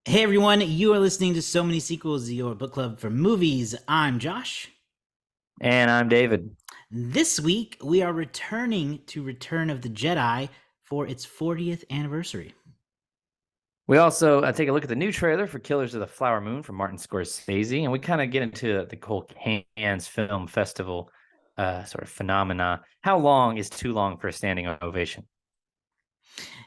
Hey everyone, you are listening to So Many Sequels, your book club for movies. I'm Josh. And I'm David. This week we are returning to Return of the Jedi for its 40th anniversary. We also take a look at the new trailer for Killers of the Flower Moon from Martin Scorsese, and we kind of get into the whole Cannes Film Festival sort of phenomena. How long is too long for a standing ovation?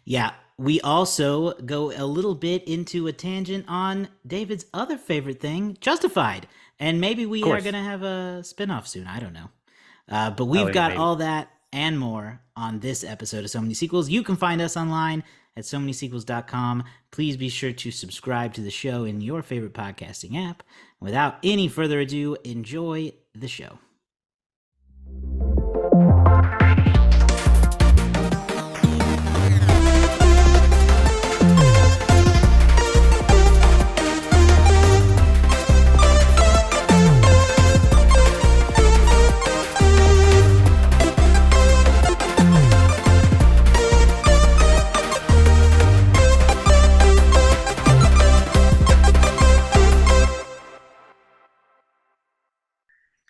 Yeah, we also go a little bit into a tangent on David's other favorite thing, Justified. And maybe Of we are going course. to have a spinoff soon. I don't know. But Oh, we've yeah, got maybe. all that and more on this episode of So Many Sequels. You can find us online at so many sequels.com. Please be sure to subscribe to the show in your favorite podcasting app. Without any further ado, enjoy the show.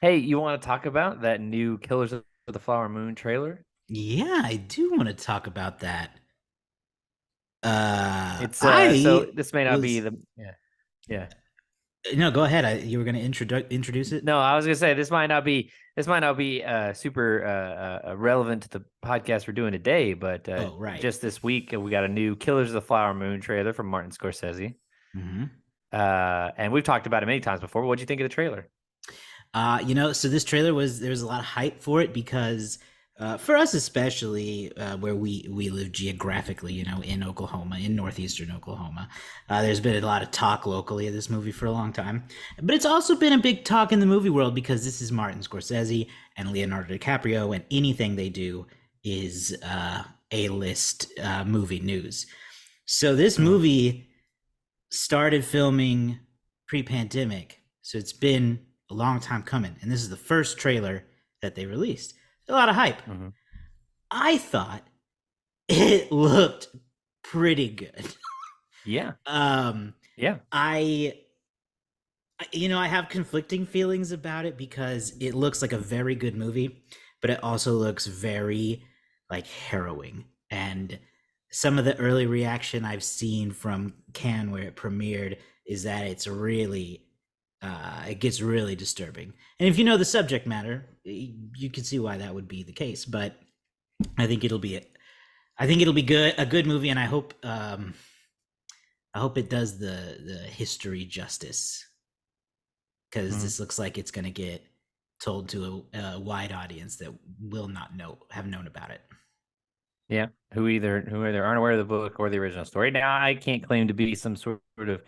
Hey, you want to talk about that new Killers of the Flower Moon trailer? Yeah, I do want to talk about that. It's so I this may not be was the yeah. no. Go ahead. You were going to introduce it. No, I was gonna say this might not be super relevant to the podcast we're doing today, but Oh, right. just this week we got a new Killers of the Flower Moon trailer from Martin Scorsese, Mm-hmm. and we've talked about it many times before. But what'd you think of the trailer? So this trailer there was a lot of hype for it because for us especially where we live geographically, in Oklahoma, in northeastern Oklahoma, there's been a lot of talk locally of this movie for a long time, but it's also been a big talk in the movie world because this is Martin Scorsese and Leonardo DiCaprio, and anything they do is A-list movie news. So this Mhm. movie started filming pre-pandemic, so it's been a long time coming, and this is the first trailer that they released. A lot of hype. Mhm. I thought it looked pretty good. Yeah, um yeah. I I have conflicting feelings about it because it looks like a very good movie, but it also looks very like harrowing. And some of the early reaction I've seen from Cannes where it premiered is that it gets really disturbing. And if you know the subject matter, you can see why that would be the case. But I think it'll be I think it'll be a good movie, and I hope it does the history justice because Mhm. this looks like it's going to get told to a wide audience that will not have known about it. Yeah, who either aren't aware of the book or the original story. Now, I can't claim to be some sort of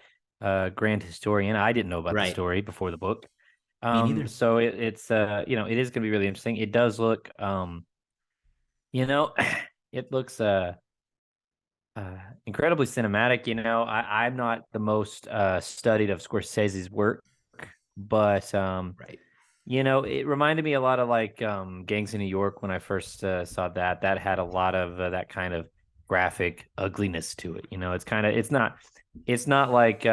grand historian. I didn't know about the Right. story before the book. Me neither. So it's it is going to be really interesting. It does look you know, it looks incredibly cinematic. I'm not the most studied of Scorsese's work, but Right. it reminded me a lot of like Gangs in New York when I first saw that. That had a lot of that kind of graphic ugliness to it. It's not like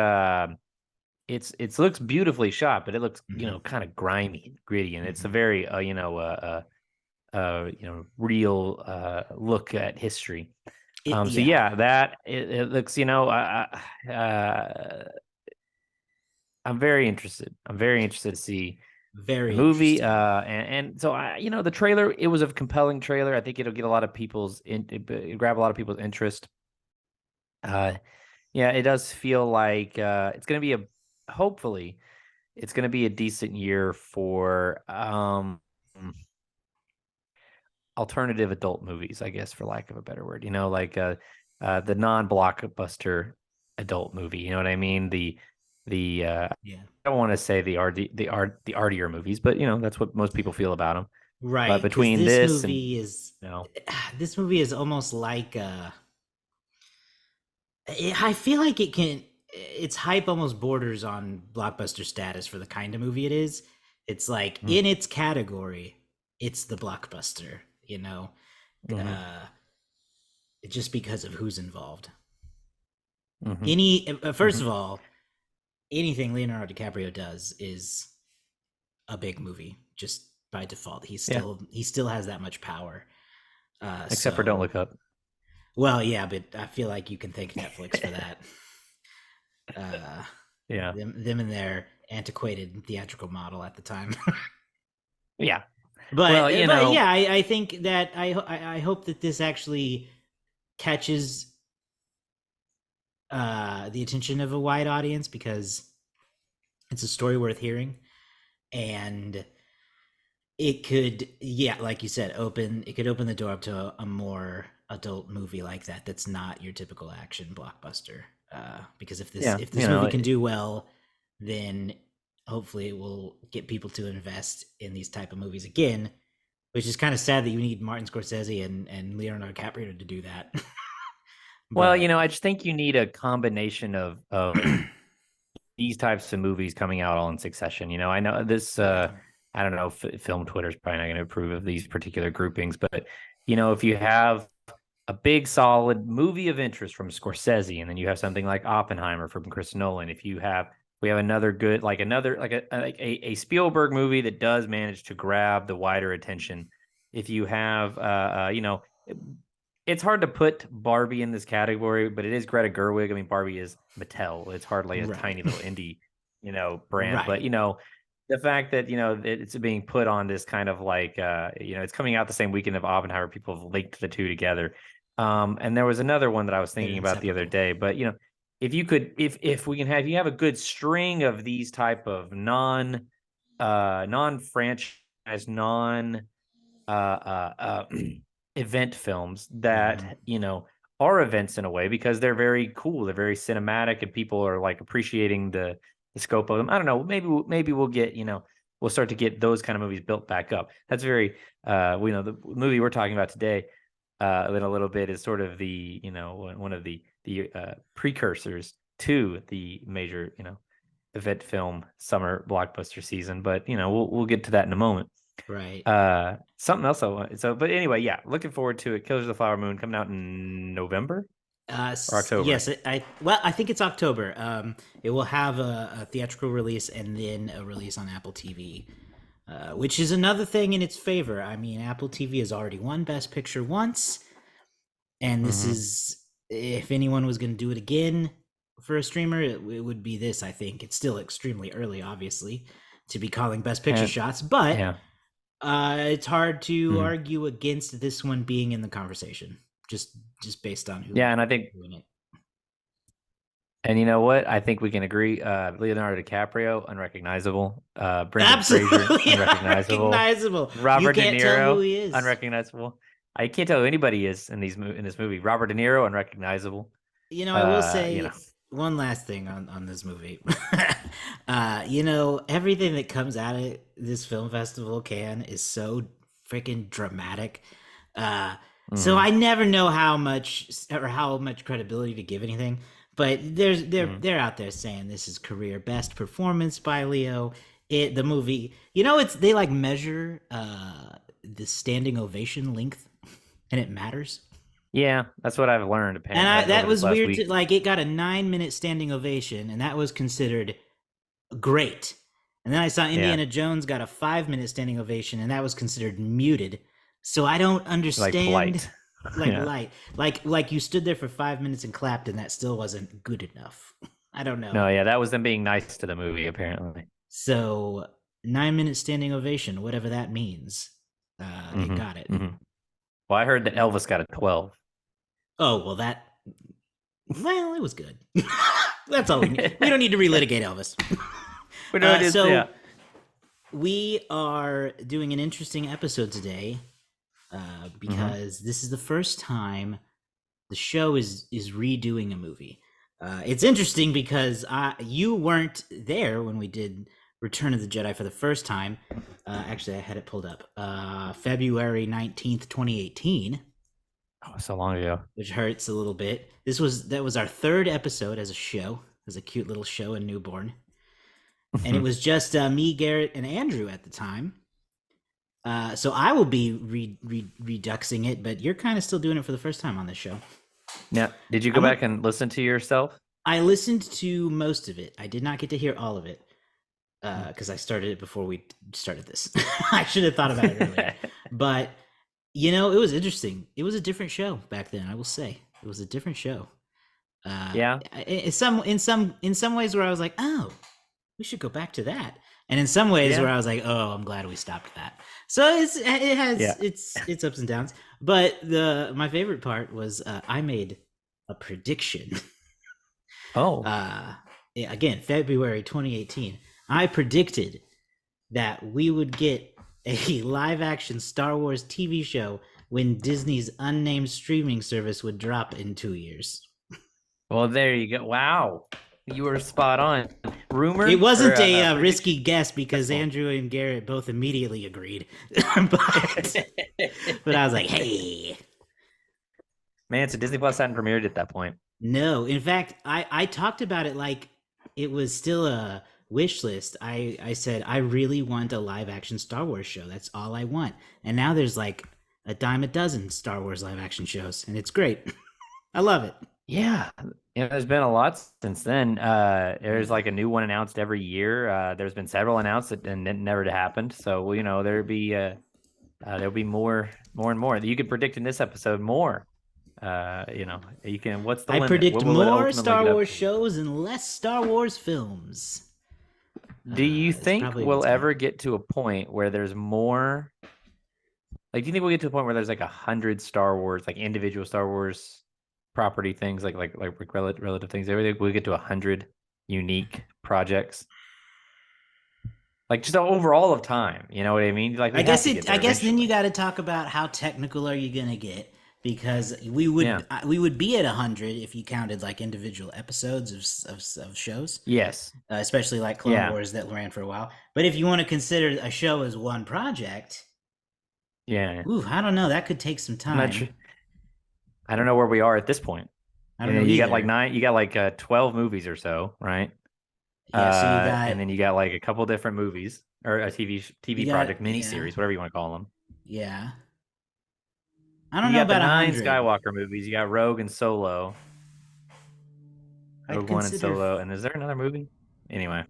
it looks beautifully shot, but it looks Hmm. kind of grimy and gritty, and it's a Hmm. very real look at history. So Yeah. yeah, that it looks, I'm very interested. I'm very interested to see the Very movie. interested. And so the trailer, it was a compelling trailer. I think it'll get a lot of grab a lot of people's interest. Uh, yeah, it does feel like it's going to be hopefully, it's going to be a decent year for alternative adult movies, I guess, for lack of a better word. Like the non-blockbuster adult movie. You know what I mean? The Yeah. I don't want to say the artier movies, but that's what most people feel about them. But Right. Because between this and you know, this movie is almost like I feel like its hype almost borders on blockbuster status for the kind of movie it is. It's like mm, in its category, it's the blockbuster, you know, mhm. uh, just because of who's involved. Hmm. Any first Hmm. of all, anything Leonardo DiCaprio does is a big movie just by default. Yeah, He still has that much power. except for Don't So Look Up. well, yeah, but I feel like you can thank Netflix for that. Uh, Yeah, them and their antiquated theatrical model at the time. yeah. but Well, but yeah, I think that I hope that this actually catches the attention of a wide audience because it's a story worth hearing, and it could, yeah, like you said, open it could open the door up to a more adult movie like that. That's not your typical action blockbuster. Because yeah, if this movie can do well, then hopefully it will get people to invest in these type of movies again. Which is kind of sad that you need Martin Scorsese and Leonardo DiCaprio to do that. well, but I just think you need a combination of these types of movies coming out all in succession. I know this. yeah, I don't know. Film Twitter is probably not going to approve of these particular groupings, but if you have a big solid movie of interest from Scorsese, and then you have something like Oppenheimer from Chris Nolan. If we have another good, like a Spielberg movie that does manage to grab the wider attention. If you have, it's hard to put Barbie in this category, but it is Greta Gerwig. I mean, Barbie is Mattel. It's hardly a right, tiny little indie, brand. But right, the fact that it's being put on this kind of like it's coming out the same weekend of Oppenheimer. People have linked the two together. And there was another one that I was they're thinking about the other inseparable. day. But if you could, if we can have you have a good string of these type of non franchise event films Hmm. that are events in a way because they're very cool, they're very cinematic, and people are like appreciating the scope of them. I don't know, maybe we'll get we'll start to get those kind of movies built back up. That's very the movie we're talking about today in a little bit is sort of the one of the precursors to the major event film summer blockbuster season, but we'll get to that in a moment. Right. Something else I want. So, but anyway, yeah, looking forward to it. Killers of the Flower Moon coming out in November or Yes, October. I think it's October. It will have a theatrical release and then a release on Apple TV, which is another thing in its favor. I mean, Apple TV has already won Best Picture once, and this Mm-hmm. is, if anyone was going to do it again for a streamer, it would be this. I think it's still extremely early, obviously, to be calling Best Picture And shots, but yeah, it's hard to mm, argue against this one being in the conversation, just based on yeah, who and I think, doing it. and you know what? I think we can agree. Leonardo DiCaprio, unrecognizable. Brendan Fraser, Absolutely unrecognizable. unrecognizable. You Robert De can't tell who Niro, he is. unrecognizable. I can't tell who anybody is in in this movie. Robert De Niro, unrecognizable. I will You know, say one last thing on this movie. Everything that comes out of this film festival can is so freaking dramatic. Uh, so mm-hmm, I never know how much credibility to give anything. But mm-hmm. they're out there saying this is career best performance by Leo. The movie, it's they like measure the standing ovation length, and it matters. Yeah, that's what I've learned And that over this was last weird to, week. like, it got a 9-minute standing ovation, and that was considered great. And then I saw Yeah, Indiana Jones got a 5-minute standing ovation, and that was considered muted. So I don't like understand, polite. like, Yeah. light, like you stood there for 5 minutes and clapped, and that still wasn't good enough. I don't No, know. yeah, that was them being nice to the movie, apparently. So 9-minute standing ovation, whatever that means, it got it. Mm-hmm. Mm-hmm. Well, I heard that Elvis got a 12. Oh well, it was good. That's all we need. We don't need to relitigate Elvis. But no, it is, So yeah. we are doing an interesting episode today Mm-hmm. because this is the first time the show is redoing a movie. It's interesting because you weren't there when we did Return of the Jedi for the first time. Actually, I had it pulled up. February 19th, 2018, Oh, so long ago. which hurts a little bit. That was our third episode as a show, as a cute little show in Newborn, and it was just me, Garrett, and Andrew at the time. So I will be reduxing it, but you're kind of still doing it for the first time on this show. Now, did you I go want back and listen to yourself? I listened to most of it. I did not get to hear all of it Mm. because I started it before we started this. I should have thought about it earlier. But it was interesting. It was a different show back then. I will say it was a different show. Yeah, In some ways where I was like, oh, we should go back to that, and in some ways yeah, where I was like, oh, I'm glad we stopped that. So it has yeah. its ups and downs. But the my favorite part was I made a prediction. Oh, uh, Again, February 2018. I predicted that we would get a live action Star Wars TV show when Disney's unnamed streaming service would drop in 2 years. well, there you go. Wow, you were spot on. It Rumor or wasn't a risky prediction? guess because Successful. Andrew and Garrett both immediately agreed. but I was like, hey, Man, so Disney Plus hadn't premiered at that point. no. In fact, I talked about it like it was still a wish list. I said I really want a live action Star Wars show. That's all I want. And now there's like a dime a dozen Star Wars live action shows, and it's great. I love it. Yeah, there's been a lot since then. There's Yeah. like a new one announced every year. There's been several announced and it never happened. So well, there'll be more and more. You could predict in this episode more. You can. What's the I limit? predict What will it more ultimately Star get up Wars to? shows and less Star Wars films. Do you It's think probably we'll what's gonna ever happen. get to a point where there's more? Like, do you think we'll get to a point where there's like 100 Star Wars, like individual Star Wars property things, like relative things? Everything we get to 100 unique projects, like just overall of time. You know what I mean? Like we have to get I there guess then you eventually. got to talk about how technical are you gonna get, because Yeah. we would be at 100 if you counted like individual episodes of shows, Yes. especially like Clone Yeah. Wars that ran for a while. But if you want to consider a show as one project, Yeah. ooh, I don't know. That could take some I'm not time. sure. I don't know where we are at this point. I don't know You got like either. nine. You got like 12 movies or so, right? Yeah. So you got And then you got like a couple different movies or a you TV got project, yeah miniseries, whatever you want to call them. yeah. I don't You know got the about 9 100. Skywalker movies. You got Rogue and Solo, I'd Rogue One and consider. Solo. And is there another movie? Anyway.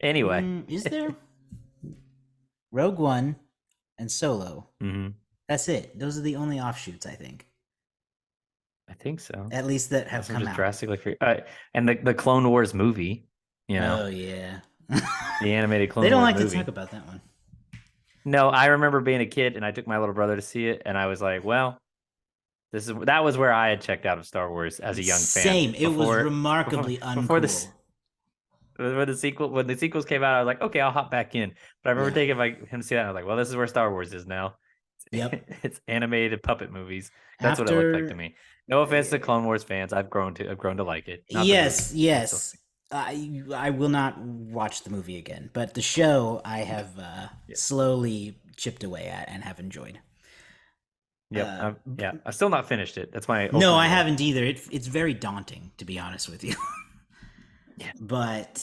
Is there Rogue One and Solo? Hmm. That's it. Those are the only offshoots I think, I think so. at least that have Unless I'm come just out. drastically and the Clone Wars movie. You know, Oh yeah. the animated They Clone don't Wars like to talk movie. about that one. No, I remember being a kid and I took my little brother to see it, and I was like, well. That was where I had checked out of Star Wars as a young fan. Same. It was Before remarkably before this uncool. when the sequels came out, I was like, okay, I'll hop back in. But I remember Yeah. taking him to see that. And I was like, well, this is where Star Wars is now. Yep. It's animated puppet movies. That's what it looked like to After me. No offense to Clone Wars fans, I've grown to like it. Not the movie. yes, I still yes. I will not watch the movie again, but the show I have yeah. slowly chipped away at and have enjoyed. Yep. Uh, Yeah. I've still not finished it. That's my no, ultimate I goal. haven't either. It's very daunting, to be honest with you. Yeah. But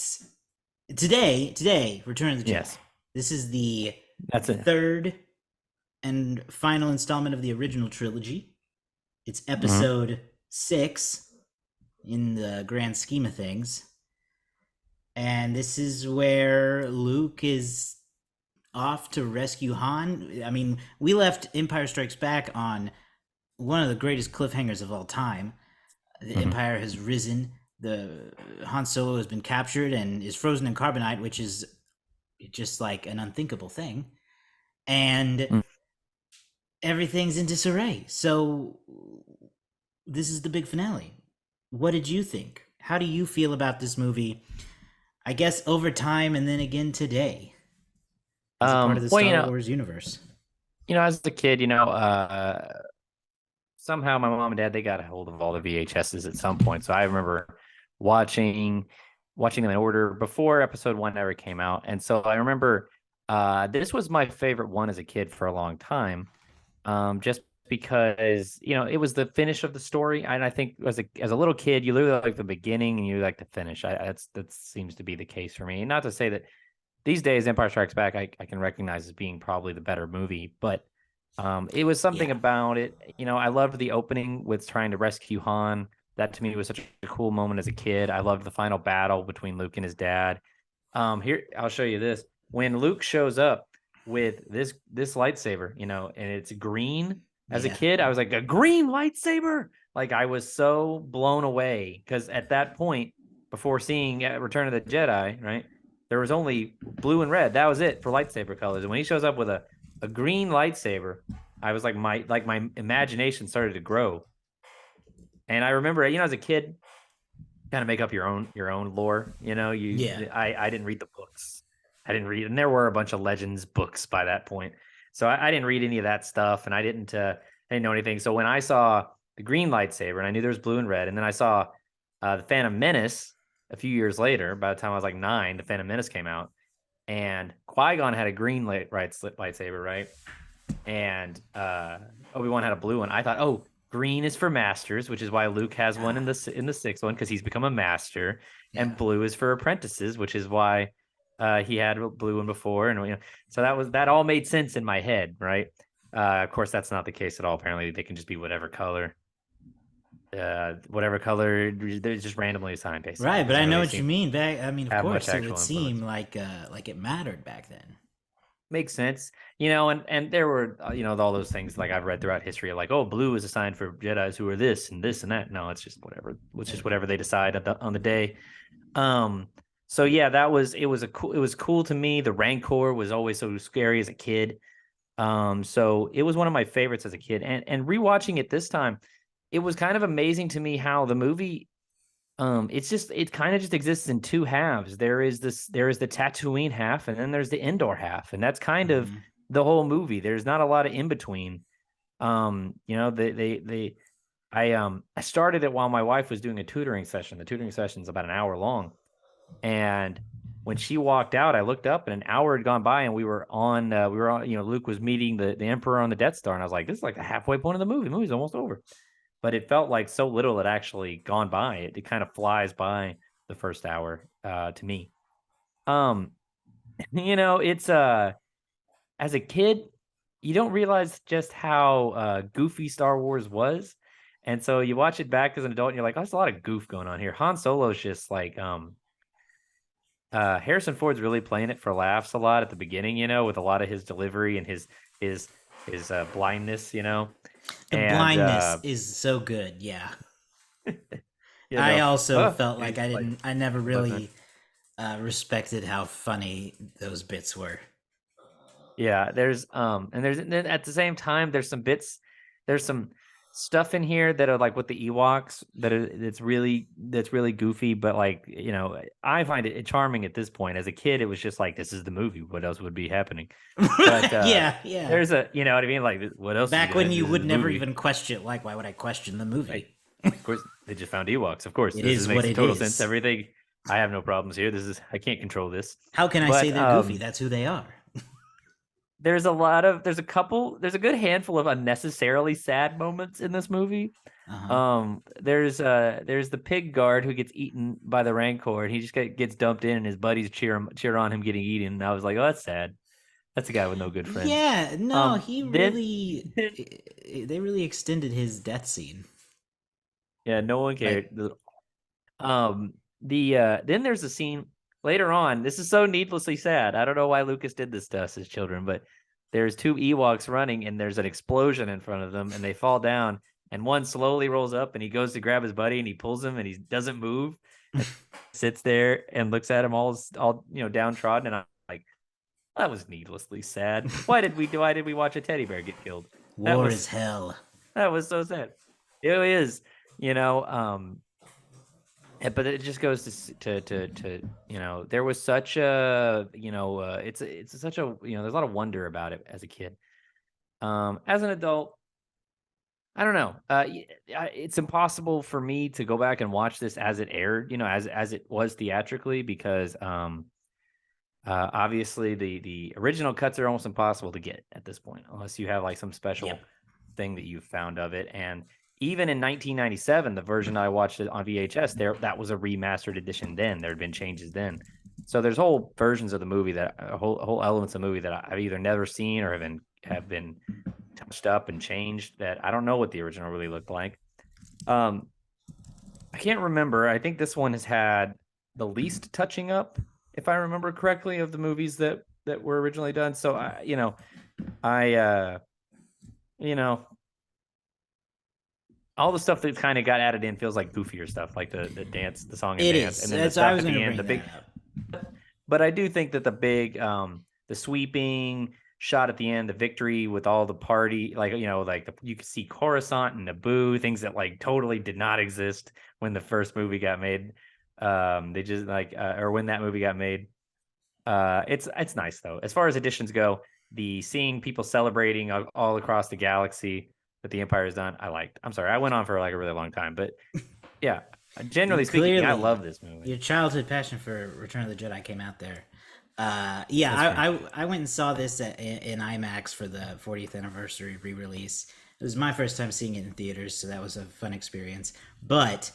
Return of the Jedi. Yes. This is the That's it. third and final installment of the original trilogy. It's Mhm. episode 6 in the grand scheme of things. And this is where Luke is off to rescue Han. I mean, we left Empire Strikes Back on one of the greatest cliffhangers of all time. The Mhm. Empire has risen. The Han Solo has been captured and is frozen in carbonite, which is just like an unthinkable thing. And Mm. everything's in disarray. So this is the big finale. What did you think? How do you feel about this movie? I guess over time and then again today as a part of the Well, Star Wars universe. as a kid, somehow my mom and dad they got a hold of all the VHSs at some point. So I remember watching watching them in order before episode 1 ever came out. And so I remember this was my favorite one as a kid for a long time. Just because, it was the finish of the story. And I think as a little kid, you literally like the beginning and you like the finish. That seems to be the case for me. Not to say that these days Empire Strikes Back I can recognize as being probably the better movie, but it was something Yeah. about it. I loved the opening with trying to rescue Han. That to me was such a cool moment as a kid. I loved the final battle between Luke and his dad. Here I'll show you this. When Luke shows up with this lightsaber, and it's green. As a Yeah. kid, I was like, a green lightsaber. Like I was so blown away because at that point, before seeing Return of the Jedi, right, there was only blue and red. That was it for lightsaber colors. And when he shows up with a green lightsaber, I was like my imagination started to grow. And I remember, as a kid, kind of make up your own lore. Yeah. I didn't read the books. I didn't read, and there were a bunch of legends books by that point. So I didn't read any of that stuff, and I didn't know anything. So when I saw the green lightsaber, and I knew there was blue and red, and then I saw the Phantom Menace a few years later. By the time I was like 9, the Phantom Menace came out, and Qui-Gon had a green lightsaber, right? And Obi-Wan had a blue one. I thought, oh, green is for masters, which is why Luke has one in the sixth one because he's become a master, Yeah. and blue is for apprentices, which is why he had a blue one before, and so that all made sense in my head, right? Of course, that's not the case at all. Apparently, they can just be whatever color. Whatever color they're just randomly assigned, basically. Right, It but I doesn't know really what you seem mean. I mean, of have much course, it would actual influence. seem like it mattered back then. Makes sense, and there were all those things like I've read throughout history, like, oh, blue is assigned for Jedi's who are this and this and that. No, it's just whatever. It's just whatever they decide on the day. Um, so yeah, it was cool to me. The Rancor was always so scary as a kid. So it was one of my favorites as a kid, and rewatching it this time, it was kind of amazing to me how the movie it kind of just exists in two halves. There is the Tatooine half, and then there's the Endor half, and that's kind of Hmm. the whole movie. There's not a lot of in between. They I started it while my wife was doing a tutoring session. The tutoring session is about an hour long, and when she walked out, I looked up, and an hour had gone by, and we were on. Luke was meeting the Emperor on the Death Star, and I was like, this is like the halfway point of the movie. The movie's almost over, but it felt like so little had actually gone by. It kind of flies by the first hour to me. Um, it's as a kid, you don't realize just how goofy Star Wars was. And so you watch it back as an adult and you're like, oh, there's a lot of goof going on here. Han Solo's just like Harrison Ford's really playing it for laughs a lot at the beginning, with a lot of his delivery and his his blindness, The and blindness is so good. Yeah. you I know, also felt and like he's like I never buzzing. really respected how funny those bits were. Yeah, and then at the same time there's some stuff in here that are like with the Ewoks that's really goofy, but like, I find it charming at this point. As a kid, it was just like, this is the movie. What else would be happening? But Yeah, yeah. there's you know what I mean? Like, what else is Back when gonna you this is would the never movie. even question, like, why would I question the Right. movie? Of course, they just found Ewoks. Of course, It this is what makes it total sense. is. Everything. I have no problems here. I can't control this. How can I say But they're goofy? That's who they are. there's a good handful of unnecessarily sad moments in this movie. Uh huh. There's the pig guard who gets eaten by the Rancor, and he just gets dumped in, and his buddies cheer on him getting eaten. And I was like, oh, that's sad. That's a guy with no good friends. Yeah, no, Um, he then really. They really extended his death scene. yeah, no one Like, cared. Then there's a scene later on. This is so needlessly sad. I don't know why Lucas did this to us as children, but there's two Ewoks running, and there's an explosion in front of them, and they fall down. And one slowly rolls up, and he goes to grab his buddy, and he pulls him, and he doesn't move, and sits there and looks at him all downtrodden. And I'm like, that was needlessly sad. Why did we watch a teddy bear get killed? That war is was hell. that was so sad. It is, you know. But it just goes there was such a it's such a there's a lot of wonder about it as a kid. As an adult, I don't know. It's impossible for me to go back and watch this as it aired, as it was theatrically, because obviously the original cuts are almost impossible to get at this point unless you have like some special Yep. thing that you found of it. And even in 1997, the version I watched it on VHS, that was a remastered edition. Then there had been changes then, so there's whole versions of the movie whole elements of the movie that I've either never seen or have been touched up and changed that I don't know what the original really looked like. Um, can't remember. I think this one has had the least touching up, if I remember correctly, of the movies that were originally done. So I you know, all the stuff that kind of got added in feels like goofier stuff, like the dance, the song and It dance, is. and then the That's I stuff was at going the to end, the bring that big. up. But I do think that the big, the sweeping shot at the end, the victory with all the party, like like you could see Coruscant and Naboo, things that like totally did not exist when the first movie got made. They just like, or when that movie got made. It's nice though. As far as additions go, the seeing people celebrating all across the galaxy that the Empire has done, I liked. I'm sorry, I went on for like a really long time, but yeah, You generally speaking, I clearly love this movie. your childhood passion for Return of the Jedi came out there. Yeah, That's fair. I went and saw this in IMAX for the 40th anniversary re-release. It was my first time seeing it in theaters, so that was a fun experience. But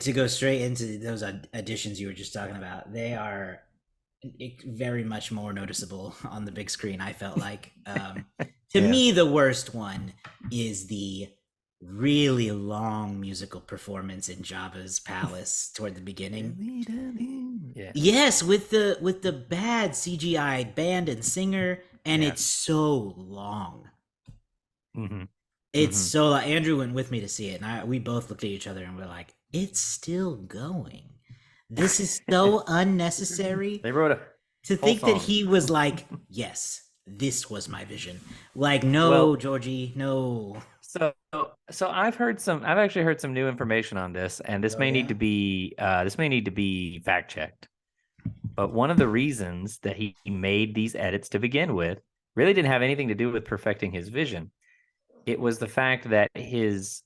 to go straight into those additions you were just talking about, they are very much more noticeable on the big screen. I felt like, to Yeah. me, the worst one is the really long musical performance in Jabba's palace toward the beginning. Yeah. Yes, with the bad CGI band and singer, and Yeah. it's so long. Mm-hmm. It's Mm-hmm. so Andrew went with me to see it, and we both looked at each other and we're like, "It's still going. This is so unnecessary." They wrote a To whole think that song. he was like, "Yes, this was my vision." Like, no, Well, Georgie, no. so I've actually heard some new information on this, and Oh yeah. this may need to be fact checked. But one of the reasons that he made these edits to begin with really didn't have anything to do with perfecting his vision. It was the fact that his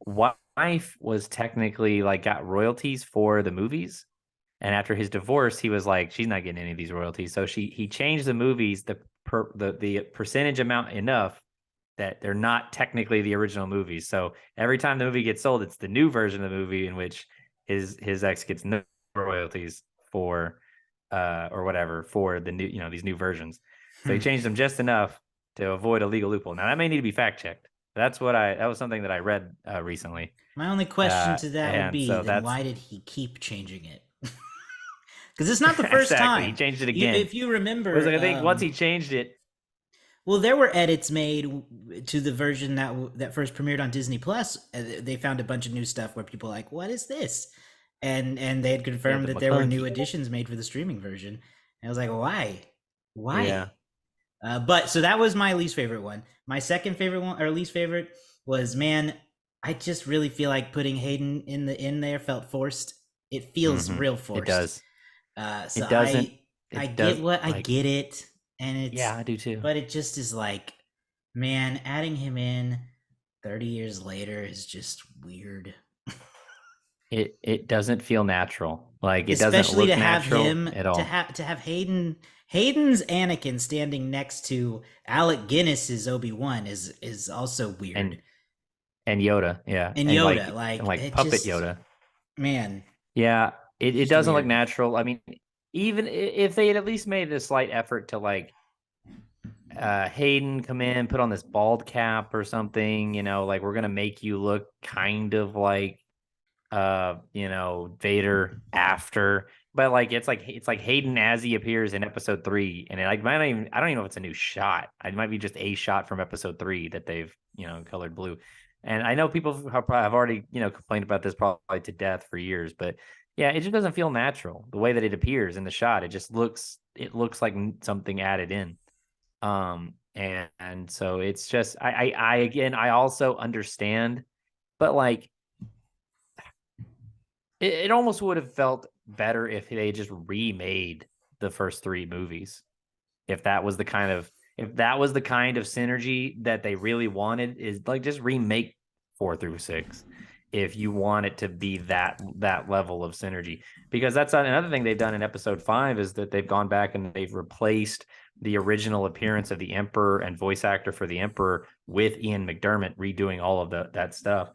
wife was technically like got royalties for the movies. And after his divorce, he was like, she's not getting any of these royalties. So he changed the movies, the percentage amount enough that they're not technically the original movies. So every time the movie gets sold, it's the new version of the movie in which his ex gets no royalties for or whatever for the new, these new versions. So he Hmm. changed them just enough to avoid a legal loophole. Now that may need to be fact checked. That was something that I read recently. My only question to that would And be, so then that's why did he keep changing it? Because it's not the first exactly. He time. changed it again. If you It was remember, like I think once he changed it. well, there were edits made to the version that first premiered on Disney Plus. They found a bunch of new stuff where people were like, "What is this?" And they had Yeah, confirmed the that there were new McClunky. additions made for the streaming version. And I was like, "Why? Yeah. Why?" But so that was my least favorite one. My second favorite one, or least favorite, was, man, I just really feel like putting Hayden in there felt forced. It feels Mm-hmm. real It forced. does. So It doesn't. I It get does. what I Like, get it, and yeah, it's, I do too. but it just is like, man, adding him in 30 years later is just weird. It doesn't feel natural. Like, it doesn't Especially to look have natural him at all. to have Hayden's Anakin standing next to Alec Guinness's Obi-Wan is also weird. And Yoda, yeah, And and Yoda, and like, like it puppet just, Yoda. man, Yeah, it's it just doesn't look weird. natural. I mean, even if they had at least made a slight effort to like Hayden come in, put on this bald cap or something, like we're gonna make you look kind of like Vader after. But like it's like Hayden as he appears in episode 3, and it might not even, I don't even know if it's a new shot. It might be just a shot from episode 3 that they've colored blue. And I know people have already complained about this probably to death for years, but yeah, it just doesn't feel natural the way that it appears in the shot. It looks like something added in. And so it's just, I again, I also understand, but like it almost would have felt better if they just remade the first 3 movies. If that was the kind of synergy that they really wanted, is like just remake 4 through 6 if you want it to be that level of synergy. Because that's another thing they've done in episode 5, is that they've gone back and they've replaced the original appearance of the Emperor and voice actor for the Emperor with Ian McDermott redoing all of that stuff.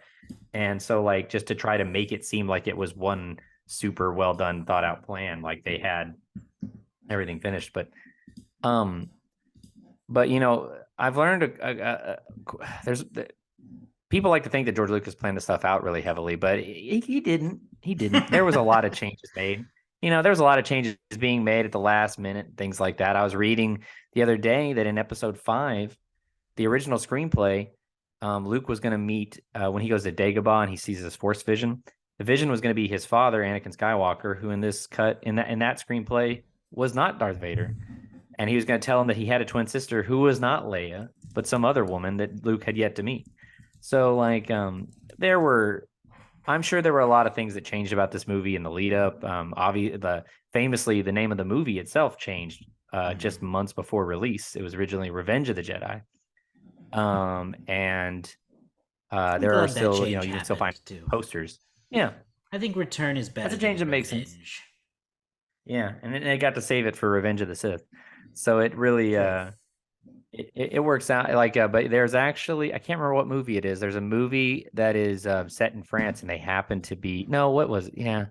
And so, like, just to try to make it seem like it was one super well done, thought out plan, like they had everything finished. But I've learned there's people like to think that George Lucas planned this stuff out really heavily, but he didn't. He didn't. There was a lot of changes made. There was a lot of changes being made at the last minute, things like that. I was reading the other day that in episode 5, the original screenplay, Luke was going to meet when he goes to Dagobah and he sees his Force vision. The vision was going to be his father, Anakin Skywalker, who in this cut in that screenplay was not Darth Vader, and he was going to tell him that he had a twin sister who was not Leia, but some other woman that Luke had yet to meet. So like, there were, I'm sure there were a lot of things that changed about this movie in the lead up. Famously, the name of the movie itself changed just months before release. It was originally Revenge of the Jedi. And I'm there are glad that still, you change can still find happened too. posters. Yeah, I think Return is better that's a change that than makes sense. Revenge. Yeah, and they got to save it for Revenge of the Sith, so it really it works out. Like, but there's actually, I can't remember what movie it is. There's a movie that is set in France, and they happen to be, no, what was it? Yeah.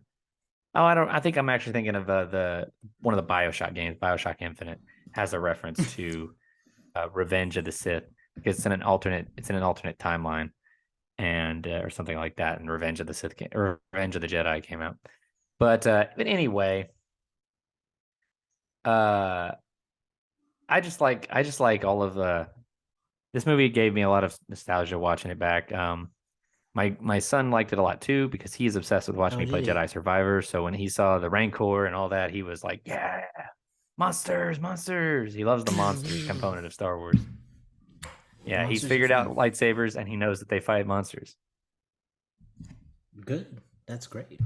Oh, I think I'm actually thinking of the one of the BioShock games. BioShock Infinite has a reference to Revenge of the Sith because it's in an alternate timeline, and or something like that. And Revenge of the Sith or Revenge of the Jedi came out. But anyway, I just like all of this movie gave me a lot of nostalgia watching it back. My son liked it a lot too because he's obsessed with watching Oh, me play did he? Jedi Survivor. So when he saw the Rancor and all that, he was like, "Yeah, monsters, monsters!" He loves the monsters component of Star Wars. Yeah, he's Monsters are figured out fun. lightsabers and he knows that they fight monsters. Good. That's great.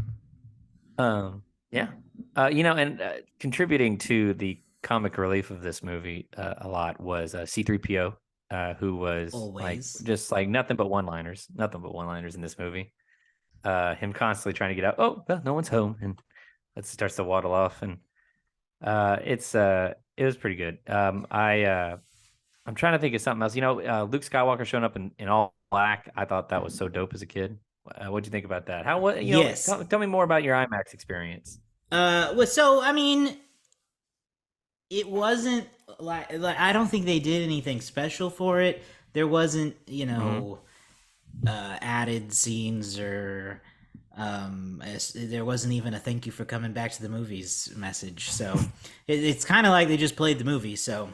Yeah, and contributing to the comic relief of this movie a lot was C-3PO, who was like Always. just like nothing but one-liners in this movie. Him constantly trying to get out. Oh, well, no one's home, and it starts to waddle off, and it was pretty good. I'm trying to think of something else. Luke Skywalker showing up in all black. I thought that was so dope as a kid. What'd you think about that? Yes. Tell me more about your IMAX experience. So I mean, it wasn't like I don't think they did anything special for it. There wasn't, Mm-hmm. added scenes or there wasn't even a thank you for coming back to the movies message. So it's kind of like they just played the movie. So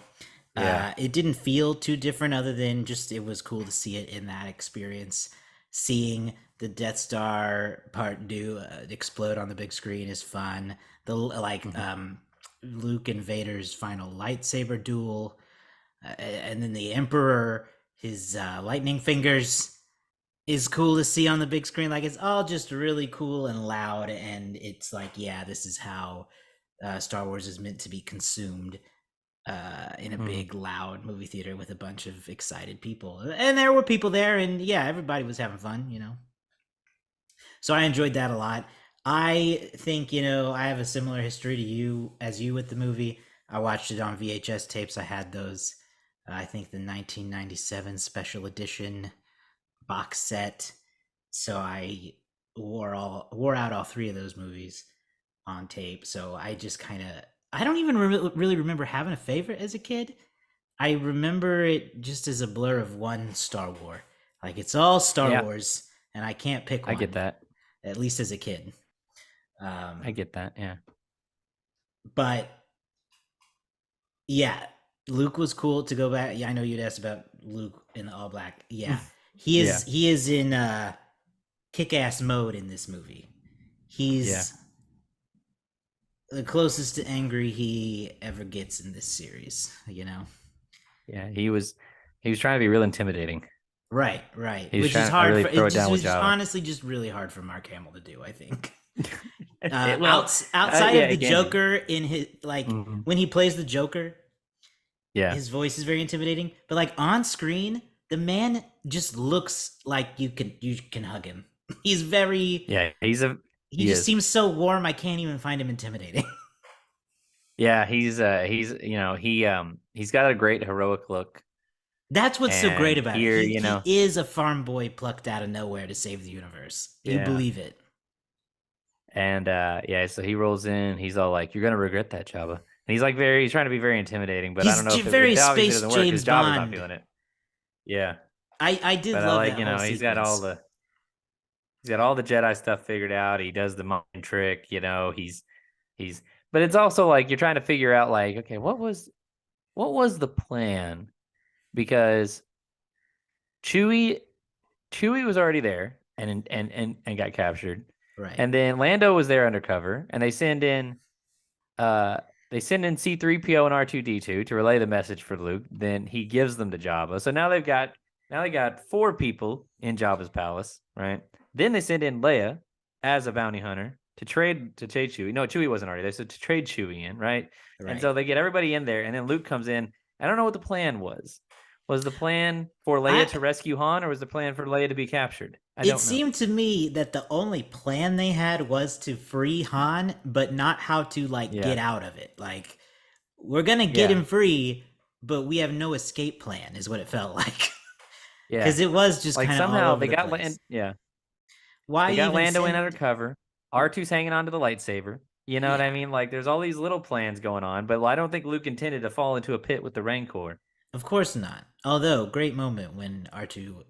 Yeah. it didn't feel too different other than just it was cool to see it in that experience. Seeing the Death Star part do explode on the big screen is fun. The like Mm-hmm. Luke and Vader's final lightsaber duel, and then the Emperor, his lightning fingers is cool to see on the big screen. Like it's all just really cool and loud, and it's like, yeah, this is how Star Wars is meant to be consumed in a Mm-hmm. big, loud movie theater with a bunch of excited people. And there were people there, and yeah, everybody was having fun. So I enjoyed that a lot. I think, I have a similar history to you as you with the movie. I watched it on VHS tapes. I had those, I think the 1997 special edition box set. So I wore out all three of those movies on tape. So I just kind of I don't even really remember having a favorite as a kid. I remember it just as a blur of one Star Wars. Like it's all Star Yeah, Wars, and I can't pick I get one. that. At least as a kid. I Um, get that. Yeah. but yeah, Luke was cool to go back. Yeah, I know you'd asked about Luke in the all black. Yeah, he is Yeah. he is in kick ass mode in this movie. Yeah. He's the closest to angry he ever gets in this series. Yeah. He was trying to be real intimidating. Right, right. He was Which is trying to hard really for throw it. it Just down with was just Java. honestly just really hard for Mark Hamill to do. I think. Well, Outside yeah, of the again. Joker in his like Mhm. when he plays the Joker, Yeah. his voice is very intimidating. But like on screen, the man just looks like you can hug him. He's very Yeah. he He just is. seems so warm. I can't even find him intimidating. Yeah. He's got a great heroic look. That's what's so great And about it. here, He is a farm boy plucked out of nowhere to save the universe. You yeah. believe it? And yeah, so he rolls in. He's all like, "You're gonna regret that, Jabba." And he's trying to be very intimidating, but I He's don't know if very it obviously space doesn't work because James Jabba's not Bond. feeling it. Yeah, I did But I love like, that whole sequence. he's got all the Jedi stuff figured out. He does the mind trick, he's but it's also like you're trying to figure out like, okay, what was the plan? Because Chewie Chewie was already there and got captured. Right. And then Lando was there undercover and uh they send in C3PO and R2D2 to relay the message for Luke. Then he gives them to Jabba. So now they got four people in Jabba's palace, right? Then they send in Leia as a bounty hunter to trade Chewie. No, Chewie wasn't already there, so to trade Chewie in, right? And Right. so they get everybody in there, and then Luke comes in. I don't know what the plan was. Was the plan for Leia I to rescue Han, or was the plan for Leia to be captured? I It don't know. seemed to me that the only plan they had was to free Han, but not how to like get Yeah, out of it. Like we're gonna get yeah, him free, but we have no escape plan, is what it felt like. yeah. Because it was just Like kind of all somehow over the place. Yeah, Why they got even Lando in send? undercover. R2's hanging on to the lightsaber. You know what I Yeah, mean? Like there's all these little plans going on, but I don't think Luke intended to fall into a pit with the Rancor. of course not. Although great moment when R2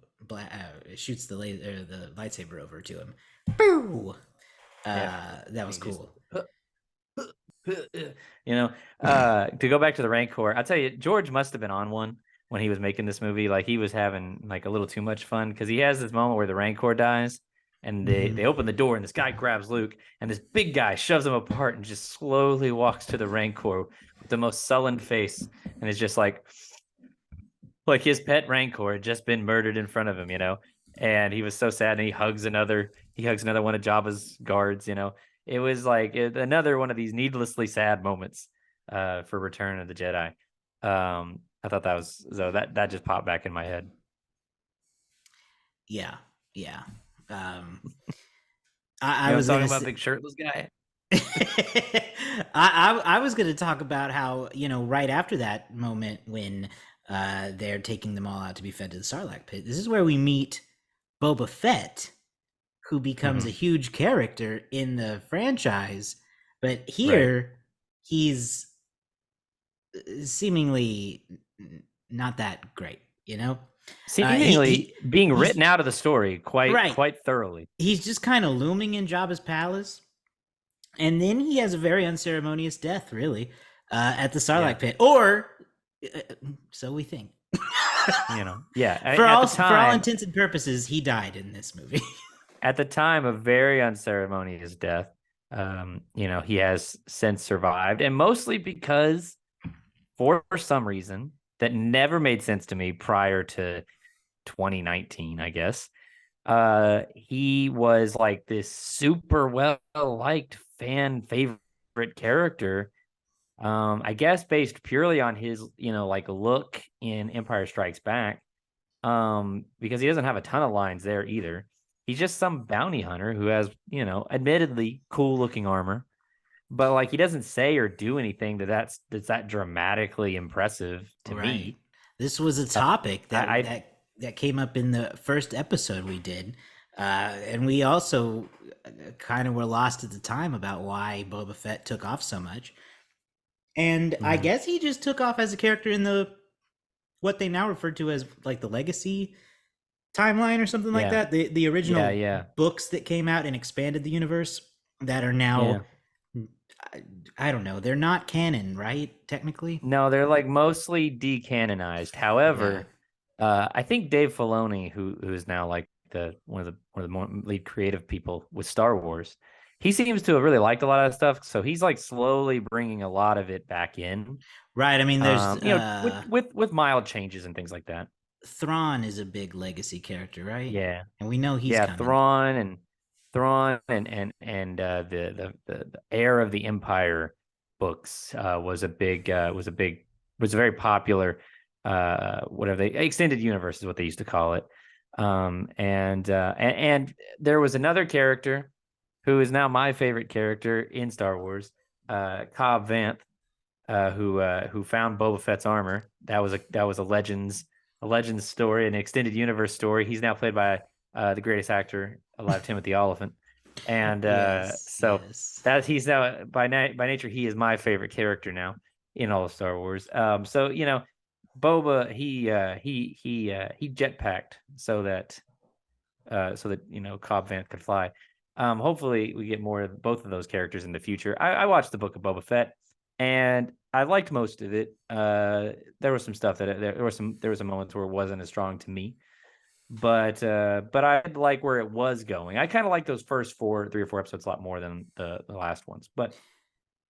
shoots the lightsaber over to him. Boo! Yeah, That was he just cool. you know, to go back to the Rancor, I'll tell you, George must have been on one when he was making this movie. Like he was having like a little too much fun because he has this moment where the Rancor dies and Hmm. they open the door and this guy grabs Luke and this big guy shoves him apart and just slowly walks to the Rancor with the most sullen face and is just like his pet Rancor had just been murdered in front of him, and he was so sad. And he hugs another one of Jabba's guards. It was like another one of these needlessly sad moments for Return of the Jedi. I thought that was so that just popped back in my head. Yeah, yeah. Um, You I know what I'm was talking gonna about? say. Big shirtless guy. I was going to talk about how right after that moment when they're taking them all out to be fed to the Sarlacc pit. This is where we meet Boba Fett, who becomes a Hmm. huge character in the franchise, but Right. here he's seemingly not that great. Seemingly being He's written out of the story quite right. quite thoroughly. He's just kind of looming in Jabba's palace. And then he has a very unceremonious death, really, at the Yeah. Sarlacc pit, or uh, so we think. Yeah. for At all the for all time, intents and purposes, he died in this movie. a very unceremonious death. He has since survived, and mostly because for some reason that never made sense to me prior to 2019, I guess. He was like this super well liked fan favorite character. I guess based purely on his, like look in Empire Strikes Back. Because he doesn't have a ton of lines there either. He's just some bounty hunter who has, admittedly cool looking armor, but like he doesn't say or do anything that's that dramatically impressive to Right. me. This was a Uh, topic that I that came up in the first episode we did, and we also kind of were lost at the time about why Boba Fett took off so much. And I Mhm. guess he just took off as a character in the what they now refer to as like the legacy timeline or something like Yeah, that. The yeah, original yeah, books that came out and expanded the universe that are now yeah. I don't know, they're not canon, right? Technically. No, they're like mostly decanonized. Yeah. However, I think Dave Filoni, who's now like the one of the more lead creative people with Star Wars, he seems to have really liked a lot of stuff. So he's like slowly bringing a lot of it back in. Right. I mean there's With mild changes and things like that. Thrawn is a big legacy character, right? Yeah, And we know he's yeah. coming. Thrawn the Heir of the Empire books was a very popular whatever they extended universe is what they used to call it. And there was another character who is now my favorite character in Star Wars, Cobb Vanth, who found Boba Fett's armor. That was a Legends story, an extended universe story. He's now played by the greatest actor alive, Timothy Oliphant, and Yes, so yes. that he's now by nature he is my favorite character now in all of Star Wars. So Boba he jetpacked so that Cobb Vanth could fly. Hopefully we get more of both of those characters in the future. I watched the Book of Boba Fett, and I liked most of it. There was some stuff that there was some moments where it wasn't as strong to me, but I like where it was going. I kind of like those first 3 or 4 episodes a lot more than the last ones. But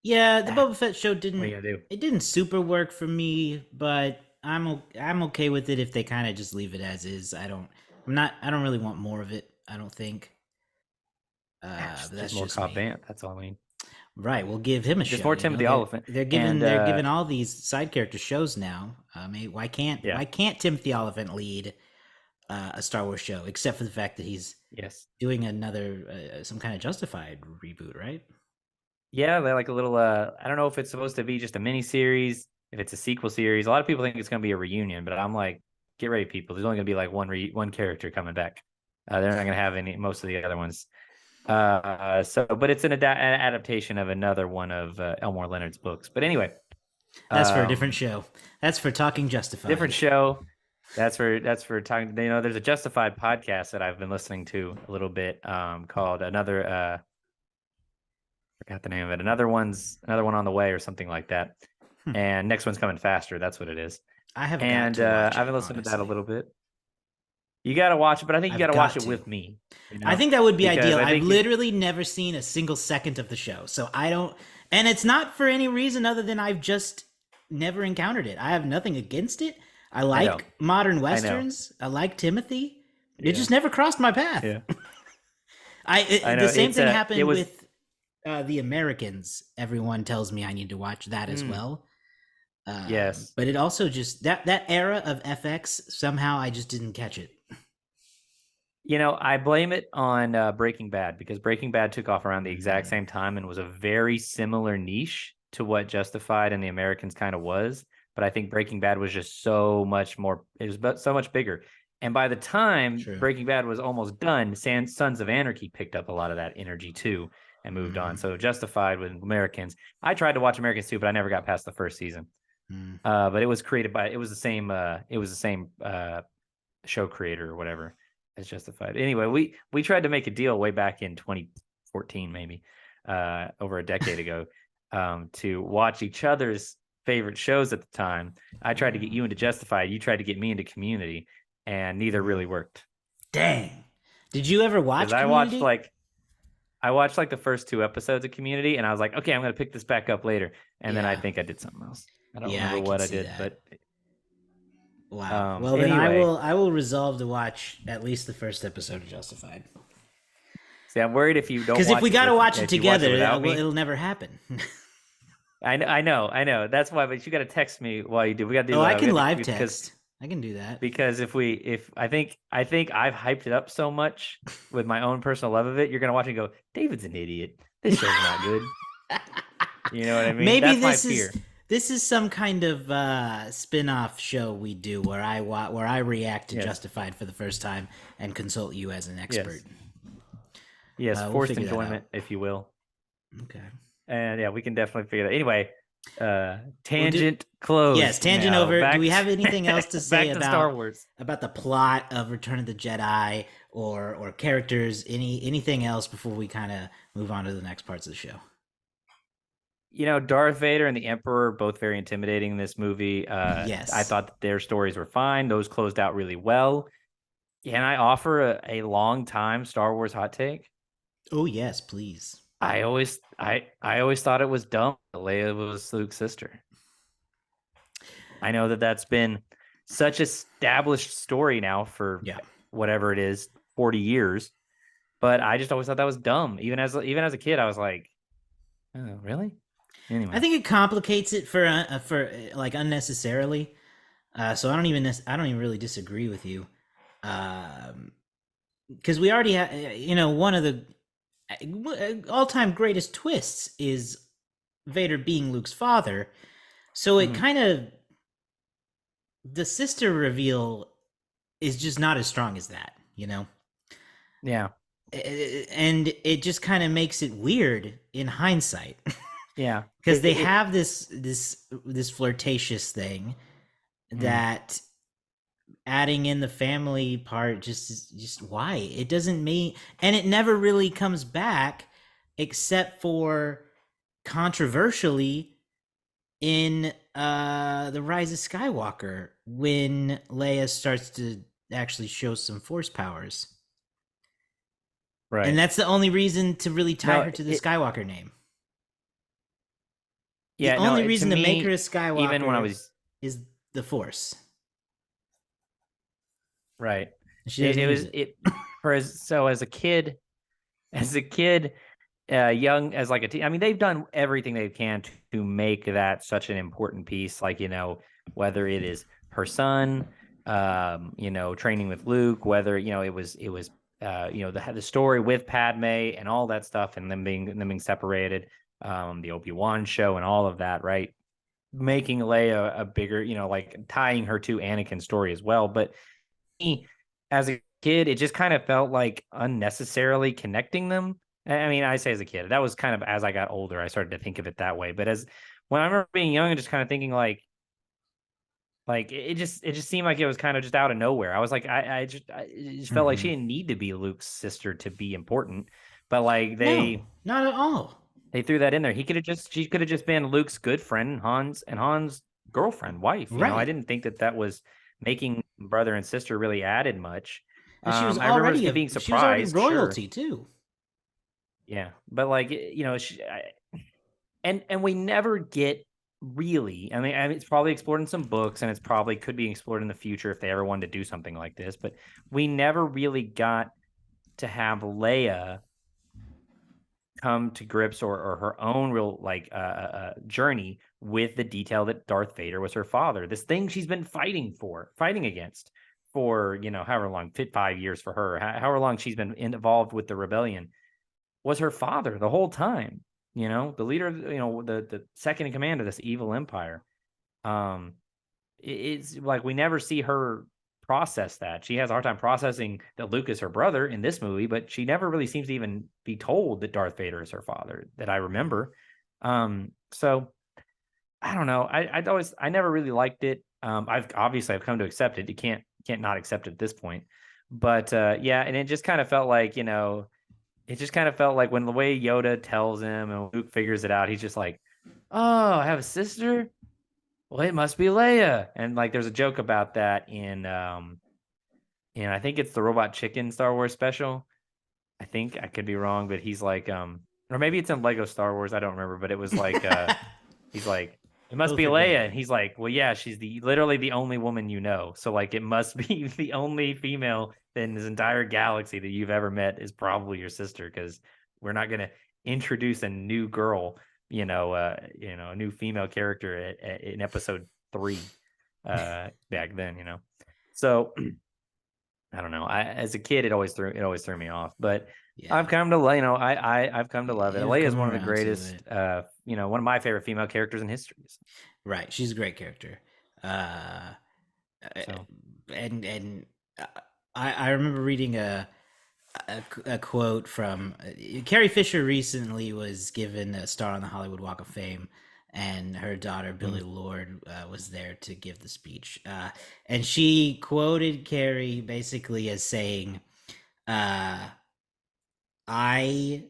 Yeah, the Boba Fett show what are didn't you gonna do? it didn't super work for me, but I'm okay with it if they kind of just leave it as is. I don't really want more of it. I don't think. But Just that's more just Cobb me. Vanth. That's all I mean. Right, we'll give him a Just show. more You know, Timothy Oliphant. And they're giving all these side character shows now. I mean, yeah, why can't Timothy Oliphant lead a Star Wars show? Except for the fact that he's yes. doing another some kind of Justified reboot, right? Yeah, they're like a little I don't know if it's supposed to be just a mini series, if it's a sequel series. A lot of people think it's going to be a reunion, but I'm like, get ready people. There's only going to be like one character coming back. They're not going to have any most of the other ones. But it's an adaptation of another one of Elmore Leonard's books. But anyway, That's for a different um show. That's for talking different Justified. show. That's for talking. There's a Justified podcast that I've been listening to a little bit called another forgot the name of it. Another one on the way or something like that. Hmm. And next one's coming faster. That's what it is. I have got And to watch I've it, been listening to that a honestly. little bit. You got to watch it, but I think you got I've to watch got it to. with me. I think that would be Because ideal. I I've think it. literally never seen a single second of the show, so I don't. And it's not for any reason other than I've just never encountered it. I have nothing against it. I I know. like modern I know. westerns. I like Timothy. It Yeah. just never crossed my path. Yeah. I The know. same thing It happened was. with the Americans. Everyone tells me I need to watch that as Mm, well. yes. But it also just that era of FX somehow I just didn't catch it. I blame it on Breaking Bad because Breaking Bad took off around the exact Mm, same time and was a very similar niche to what Justified and the Americans kind of was. But I think Breaking Bad was just so much more, it was so much bigger. And by the time true. Breaking Bad was almost done, Sons of Anarchy picked up a lot of that energy too and moved on. Mm, So Justified with Americans. I tried to watch Americans too, but I never got past the first season. mm. But it was created by, it was the same show creator or whatever as Justified. Anyway, we tried to make a deal way back in 2014, maybe over a decade ago, to watch each other's favorite shows at the time. I tried to get you into Justified. You tried to get me into Community, and neither really worked. Dang. Did you ever Because watch Community? I watched like the first 2 episodes of Community, and I was like, okay, I'm gonna pick this back up later. And then I Yeah. think I did something else. I don't Yeah, remember I can what I see did, that. but Wow. Well, then anyway, I will resolve to watch at least the first episode of Justified. see, I'm worried if you don't Because if watch we it got to with watch it if you watch it together, without well, me. it'll never happen. I know. That's why, but you got to text me while you do. We got to Oh, do. I We can got to live because text. I can do that. if I think I've hyped it up so much with my own personal love of it, you're gonna watch it and go, David's an idiot. This show's not good. You know what I mean? Maybe That's my fear. this is some kind of spin-off show we do where where I react to Yes, Justified for the first time and consult you as an expert. yes, yes. We'll Forced figure that out. enjoyment, if you will. Okay. And yeah, we can definitely figure that. Anyway, We'll do tangent closed. Yes, tangent Now over. Do back we have anything else to say back to Star Wars. about the plot of Return of the Jedi or characters? Anything else before we kind of move on to the next parts of the show? Darth Vader and the Emperor both very intimidating in this movie. I Yes. thought that their stories were fine; those closed out really well. Can I offer a long time Star Wars hot take? Oh yes, please. I always thought it was dumb that Leia was Luke's sister. I know that that's been such established story now for Yeah. whatever it is, 40 years. But I just always thought that was dumb. Even as a kid, I was like, oh, really? Anyway. I think it complicates it for like unnecessarily. So I don't even really disagree with you. Because we already have, one of the all-time greatest twists is Vader being Luke's father. So it kind of the sister reveal is just not as strong as that, Yeah. And it just kind of makes it weird in hindsight. Yeah. Because they have this flirtatious thing Mm. that adding in the family part just why it doesn't mean, and it never really comes back except for controversially in the Rise of Skywalker when Leia starts to actually show some force powers. And Right. that's the only reason to really tie No, her to the it Skywalker name. The yeah, no, only it, to reason to make her a me, even when I Skywalker was is the Force. right, She doesn't it use was it. it for as so as a kid, young as like a teen. I mean, they've done everything they can to make that such an important piece. Like whether it is her son, training with Luke, whether it was the story with Padme and all that stuff, and them being separated, the Obi-Wan show and all of that, right? Making Leia a bigger, like tying her to Anakin's story as well. But me, as a kid, it just kind of felt like unnecessarily connecting them. I mean, I say as a kid, that was kind of as I got older, I started to think of it that way. But as when I remember being young and just kind of thinking like it just seemed like it was kind of just out of nowhere. I was like, it just felt like she Mm-hmm. didn't need to be Luke's sister to be important, but like No, they not at all. they threw that in there. She could have just been Luke's good friend, Han's girlfriend, wife. I Right. didn't think that was making brother and sister really added much. And I remember as a kid being she was already surprised, sure, royalty too. yeah, but like and we never get really. I mean, it's probably explored in some books, and it's probably could be explored in the future if they ever wanted to do something like this. But we never really got to have Leia come to grips or her own real like journey with the detail that Darth Vader was her father. This thing she's been fighting against for however long, 5 years for her, however long she's been involved with the rebellion, was her father the whole time. The leader, the second in command of this evil empire. Um, it's like we never see her process that. She has a hard time processing that Luke is her brother in this movie, but she never really seems to even be told that Darth Vader is her father that I remember. So I don't know. I never really liked it. I've come to accept it. You can't not accept it at this point. But yeah, and it just kind of felt like, it just kind of felt like when the way Yoda tells him and Luke figures it out, he's just like, "Oh, I have a sister? Well, it must be Leia." And like there's a joke about that in I think it's the Robot Chicken Star Wars special. I think I could be wrong, but he's like or maybe it's in Lego Star Wars, I don't remember, but it was like he's like, "It must Both be are Leia." great. And he's like, "Well, yeah, she's literally the only woman you know. So like it must be the only female in this entire galaxy that you've ever met is probably your sister, because we're not going to introduce a new girl, a new female character in episode 3 back then. So I don't know. As a kid, it always threw me off, but Yeah. I've come to I've come to love it. You've Leia is come one of the around to greatest, it. one of my favorite female characters in history. Right. She's a great character. Uh, So and I remember reading a quote from Carrie Fisher recently was given a star on the Hollywood Walk of Fame, and her daughter Billie mm, Lourd was there to give the speech, and she quoted Carrie basically as saying, uh, "I."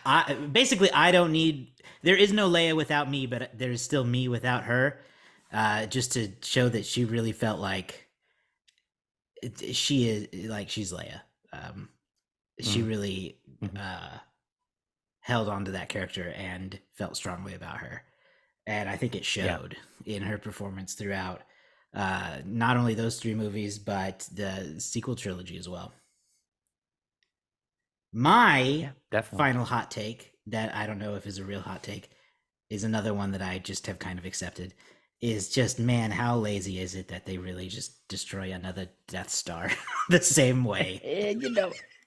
I basically I don't need. There is no Leia without me, but there is still me without her. Just to show that she really felt like she is like she's Leia. Um, she mm, really mhm. uh, held on to that character and felt strongly about her. And I think it Yeah, showed in her performance throughout not only those 3 movies, but the sequel trilogy as well. My yeah, definitely. final hot take that I don't know if is a real hot take is another one that I just have kind of accepted is just man, how lazy is it that they really just destroy another Death Star the same way? And,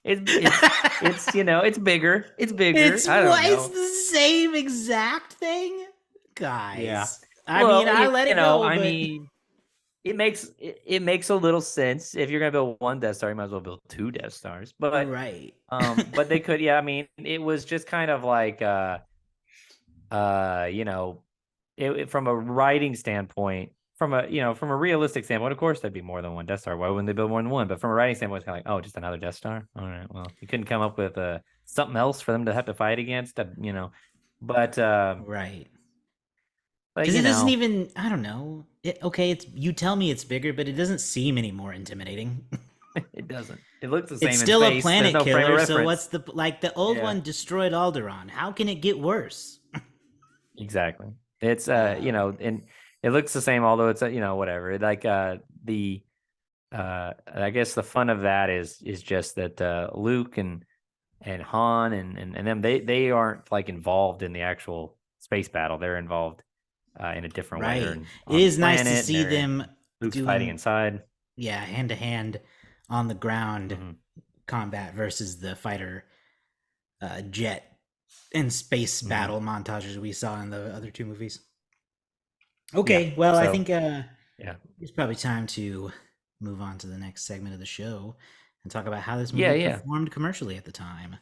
it's bigger. It's bigger. It's I don't what it's know. the same exact thing, Yeah. guys. I mean, Well, I let it go, I but mean, it makes a little sense. If you're gonna build one Death Star, you might as well build two Death Stars. But right. but they could, yeah. I mean, it was just kind of like uh, you know, from a writing standpoint, from a realistic standpoint, of course there'd be more than one Death Star. Why wouldn't they build more than one? But from a writing standpoint, it's kind of like, oh, just another Death Star. All right, well, you couldn't come up with something else for them to have to fight against, But Right. but Because it doesn't even, I don't know. Okay, it's you tell me it's bigger, but it doesn't seem any more intimidating. it doesn't. It looks the It's same in still a space. There's planet no frame of killer, so what's reference. the like the old Yeah, one destroyed Alderaan. How can it get worse? exactly. It's Um, and it looks the same, although it's whatever. Like the I guess the fun of that is just that Luke and Han and them they aren't like involved in the actual space battle. They're involved in a different way. They're right. It on the is nice to planet and see they're them Luke's fighting doing, inside. yeah, hand to hand on the ground Hmm. combat versus the fighter jet and space Hmm. battle montages we saw in the other two movies. Yeah. Okay, well, I So think yeah, it's probably time to move on to the next segment of the show and talk about how this yeah, movie yeah. performed commercially at the time.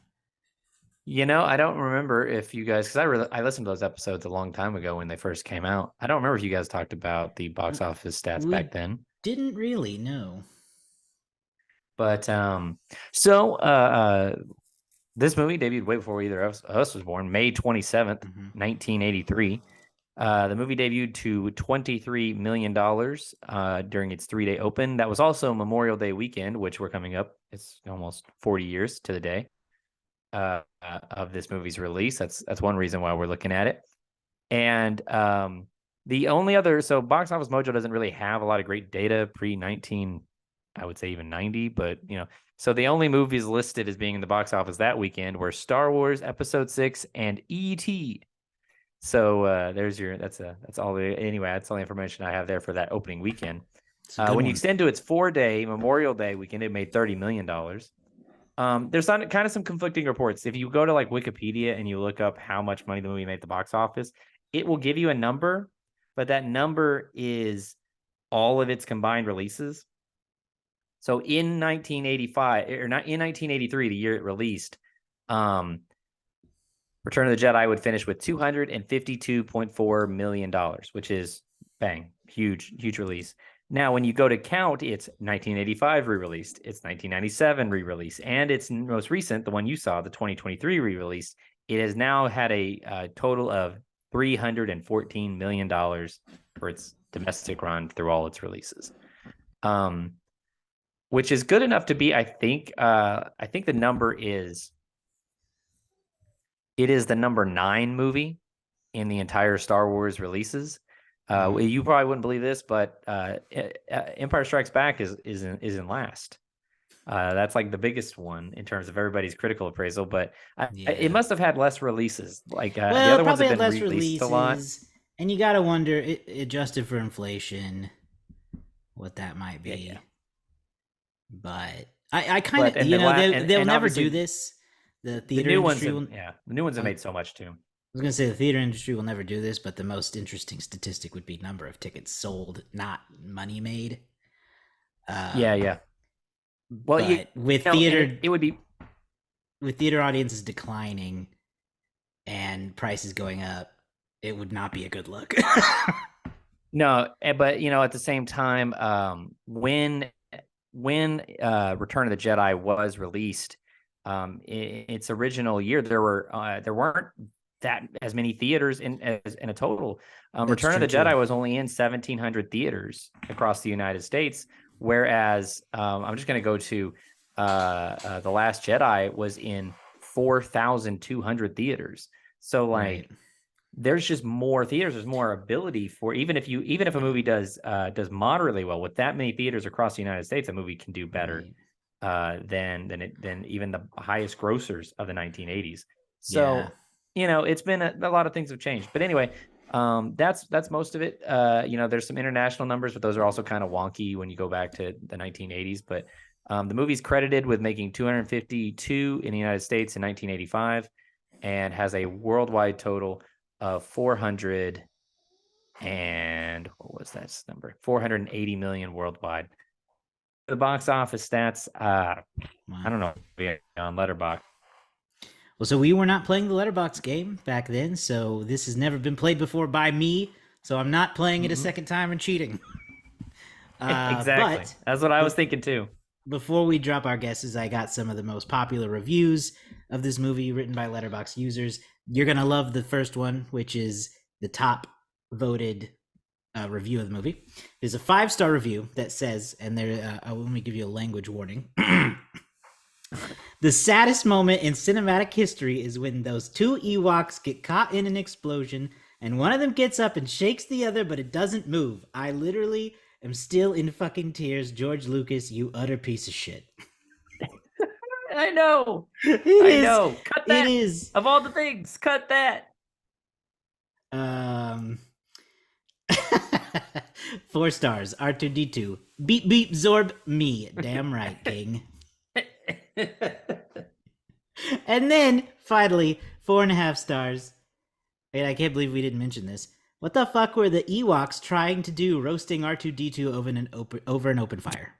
I don't remember if you guys, because I listened to those episodes a long time ago when they first came out. I don't remember if you guys talked about the box office stats back We then. didn't really know. But so this movie debuted way before either of us was born, May 27th, Hmm. 1983. The movie debuted to $23 million during its 3-day open. That was also Memorial Day weekend, which we're coming up. It's almost 40 years to the day of this movie's release. That's one reason why we're looking at it. And the only other, so Box Office Mojo doesn't really have a lot of great data pre 19, I would say even 90, but so the only movies listed as being in the box office that weekend were Star Wars Episode 6 and E.T. So that's all that's all the information I have there for that opening weekend. It's a good When you one. extend to its 4-day Memorial Day weekend, it made $30 million. There's kind of some conflicting reports. If you go to like Wikipedia and you look up how much money the movie made at the box office, it will give you a number, but that number is all of its combined releases. So in 1985 or not in 1983, the year it released, um, Return of the Jedi would finish with $252.4 million, which is bang, huge, huge release. Now, when you go to count, it's 1985 re-released, it's 1997 re-release, and its most recent, the one you saw, the 2023 re-release. It has now had a total of $314 million for its domestic run through all its releases, which is good enough to be. I think the number is it is the number 9 movie in the entire Star Wars releases. Mm. You probably wouldn't believe this, but Empire Strikes Back is in last. That's like the biggest one in terms of everybody's critical appraisal, but it Yeah. must have had less releases. Like the Well, other ones probably have had been less released a lot. releases, and you gotta wonder, adjusted for inflation, what that might Yeah, yeah. be. But I kind But of, and the they'll and never do obviously this. The the theater new ones industry have will. the new ones have I made so much too. was gonna say the theater industry will never do this, but the most interesting statistic would be number of tickets sold, not money made. Yeah, Um, yeah. Well, but and it would be with theater audiences declining and prices going up, it would not be a good look. no, but at the same time, when Return of the Jedi was released, its original year, there weren't that as many theaters in a total. That's Return of true the too. Jedi was only in 1,700 theaters across the United States, whereas I'm just going to go to the Last Jedi was in 4,200 theaters. So Right. like there's just more theaters. There's more ability for even if a movie does moderately well with that many theaters across the United States, a movie can do better Right. than even the highest grossers of the 1980s. Yeah. So it's been a lot of things have changed. But anyway, that's most of it. There's some international numbers, but those are also kind of wonky when you go back to the 1980s. But the movie's credited with making 252 in the United States in 1985, and has a worldwide total of 400 and what was that number? 480 million worldwide. The box office stats, I Wow. don't know, on Letterboxd. Well, so we were not playing the letterbox game back then, so this has never been played before by me. So I'm not playing it a Mhm. second time and cheating. Exactly. But That's what I was bef- thinking too. before we drop our guesses, I got some of the most popular reviews of this movie written by Letterboxd users. You're gonna love the first one, which is the top voted review of the movie. There's a 5-star review that says, and there, let me give you a language warning. The saddest moment in cinematic history is when those two Ewoks get caught in an explosion and one of them gets up and shakes the other, but it doesn't move. I literally am still in fucking tears. George Lucas, you utter piece of shit. I know. It I is. know. Cut It that. is. Of all the things, cut that. Um, 4 stars. R2D2. Beep beep Zorb me. Damn right, King. And then finally, 4.5 stars. And I can't believe we didn't mention this. What the fuck were the Ewoks trying to do roasting R2D2 over an open fire?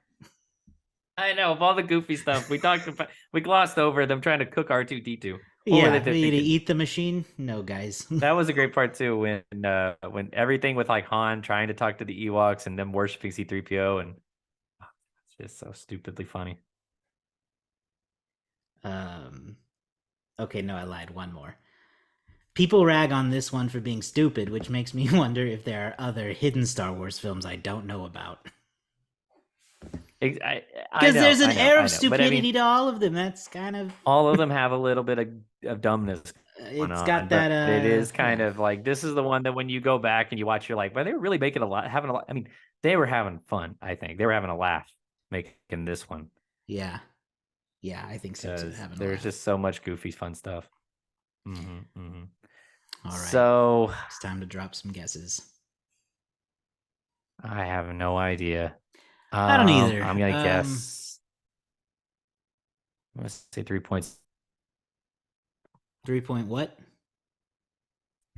I know. Of all the goofy stuff we talked about, we glossed over them trying to cook R2D2. What were they Yeah, we need to thinking? eat the machine? No, guys. That was a great part too when everything with like Han trying to talk to the Ewoks and them worshiping C3PO and it's just so stupidly funny. um, okay, no, I lied. One more. People rag on this one for being stupid, which makes me wonder if there are other hidden Star Wars films I don't know about. I Because know, there's an I know, air I of know. But I mean, stupidity to all of them. That's kind of. all of them have a little bit of dumbness going It's got on, that, but it is kind yeah. of like this is the one that when you go back and you watch, you're like, well, they were really making a lot, having a lot. I mean, they were having fun. I think they were having a laugh making this one Yeah. Yeah, I think so too. because Having a there's laugh. just so much goofy, fun stuff. All right. So It's time to drop some guesses. I have no idea. I don't either. I'm gonna guess. Let's say 3 points, 3 point what?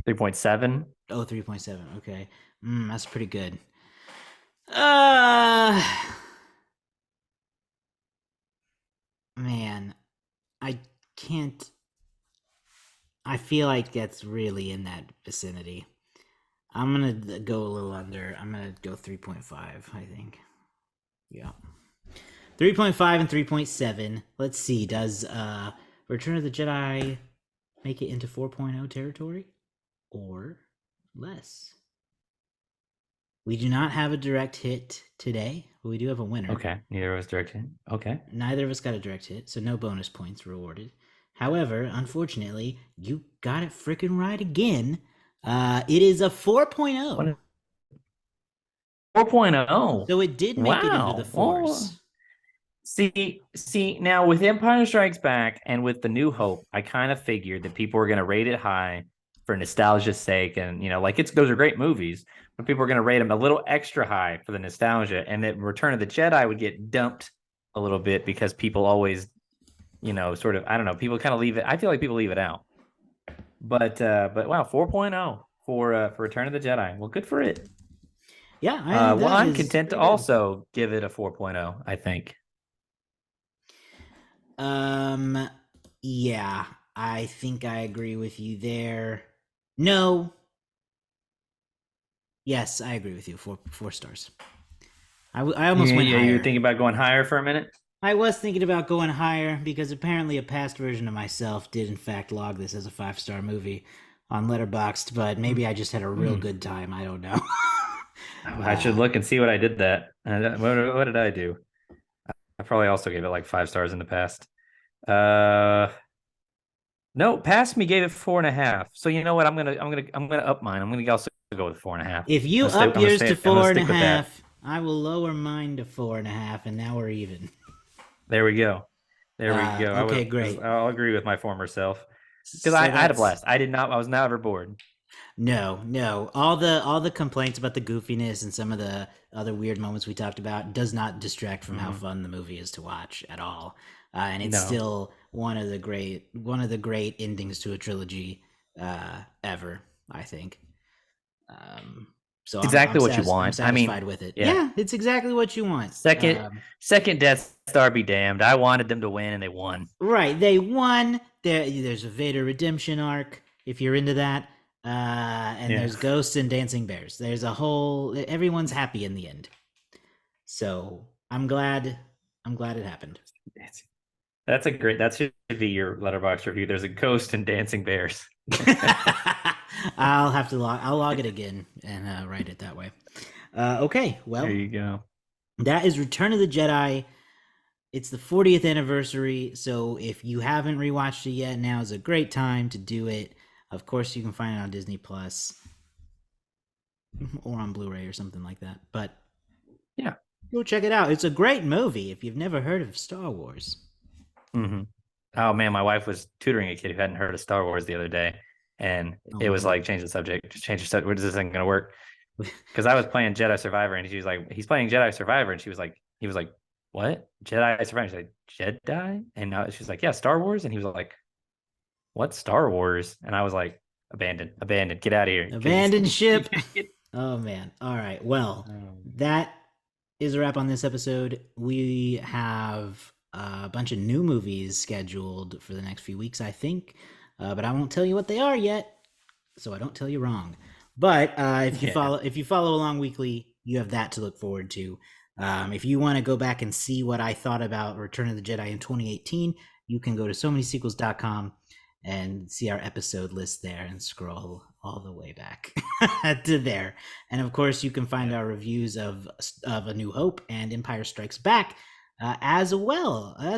3.7. Oh, 3.7. Okay. That's pretty good. Uh Man, I can't. I feel like that's really in that vicinity. I'm gonna go a little under. I'm gonna go 3.5. I think. Yeah. 3.5 and 3.7. Let's see. Does Return of the Jedi make it into 4.0 territory or less? We do not have a direct hit today, but we do have a winner. Okay, neither was directed. Okay. Neither of us got a direct hit, so no bonus points rewarded. However, unfortunately, you got it freaking right again. It is a 4.0. What? 4.0. So it did make it into the Wow. Oh, Force. see, now with Empire Strikes Back and with The New Hope, I kind of figured that people were going to rate it high for nostalgia's sake, and like those are great movies, but people were going to rate them a little extra high for the nostalgia, and that Return of the Jedi would get dumped a little bit because people always, sort of, I don't know, people kind of leave it. I feel like people leave it out, but wow, 4.0 for Return of the Jedi. Well, good for it. Yeah, I think Well, that I'm is content to pretty good. also give it a 4.0, I think. Um, yeah, I think I agree with you there. No, yes, I agree with you. Four stars. I almost went You were higher. thinking about going higher for a minute? I was thinking about going higher because apparently a past version of myself did in fact log this as a 5-star movie on Letterboxd, but maybe I just had a real Hmm. good time. I don't know. I should look and see what I did that. What did I do? I probably also gave it like 5 stars in the past. No, past me gave it 4.5. So you know what? I'm gonna up mine. I'm gonna also go with 4.5. If you I'm up gonna yours to stay. I'm gonna four and a stick with that. half, I will lower mine to 4.5, and now we're even. There we go. There we go. Okay, great. I'll agree with my former self because So I had a that's blast. I did not. I was never bored. no, no. All the complaints about the goofiness and some of the other weird moments we talked about does not distract from how Mhm. fun the movie is to watch at all. And it's No, still one of the great endings to a trilogy ever. I think. Um, so it's exactly what you I'm want. I mean, satisfied with it. yeah. Yeah, it's exactly what you want. Second Death Star be damned. I wanted them to win and they won. Right, they won. There's a Vader redemption arc if you're into that. And Yeah. there's ghosts and dancing bears. There's a whole. Everyone's happy in the end. So I'm glad. I'm glad it happened. That's a great. That should be your letterbox review. There's a ghost and dancing bears. I'll have to log. I'll log it again and write it that way. Okay, There well, you go. that is Return of the Jedi. It's the 40th anniversary, so if you haven't rewatched it yet, now is a great time to do it. Of course, you can find it on Disney Plus or on Blu-ray or something like that. But Yeah. go check it out. It's a great movie if you've never heard of Star Wars. Mm-hmm. Oh man, my wife was tutoring a kid who hadn't heard of Star Wars the other day, and Oh it was no. like, change the subject, just change the subject. Where is this thing gonna work? Because I was playing Jedi Survivor, and she was like, he's playing Jedi Survivor, and she was like, he was like, what? Jedi Survivor? She's like, Jedi? And now she's like, yeah, Star Wars. And he was like, what Star Wars? And I was like, abandoned, get out of here, because Abandoned ship. he's. Oh man. All right. Well, Um, that is a wrap on this episode. We have a bunch of new movies scheduled for the next few weeks, I think, but I won't tell you what they are yet, so I don't tell you wrong. But yeah, if you follow along weekly, you have that to look forward to. If you want to go back and see what I thought about Return of the Jedi in 2018, you can go to so many sequels.com and see our episode list there and scroll all the way back to there. And of course, you can find yeah. our reviews of A New Hope and Empire Strikes Back as well. That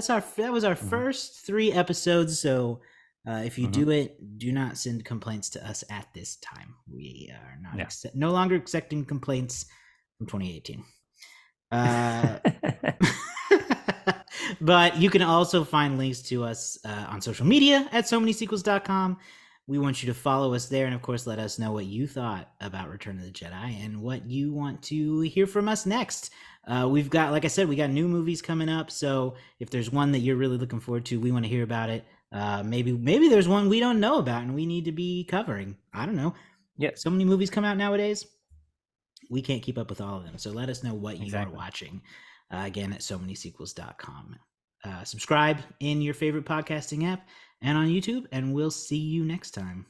was our Mm-hmm. first 3 episodes. So if you Mm-hmm. do it, do not send complaints to us at this time. We are not Yeah. no longer accepting complaints from 2018. Uh, but you can also find links to us on social media at so manysequels.com. We want you to follow us there and, of course, let us know what you thought about Return of the Jedi and what you want to hear from us next. We've got, like I said, we got new movies coming up. So if there's one that you're really looking forward to, we want to hear about it. Maybe there's one we don't know about and we need to be covering. I don't know. Yeah. So many movies come out nowadays. We can't keep up with all of them. So let us know what you are Exactly. watching. Again, at so manysequels.com. Subscribe in your favorite podcasting app and on YouTube, and we'll see you next time.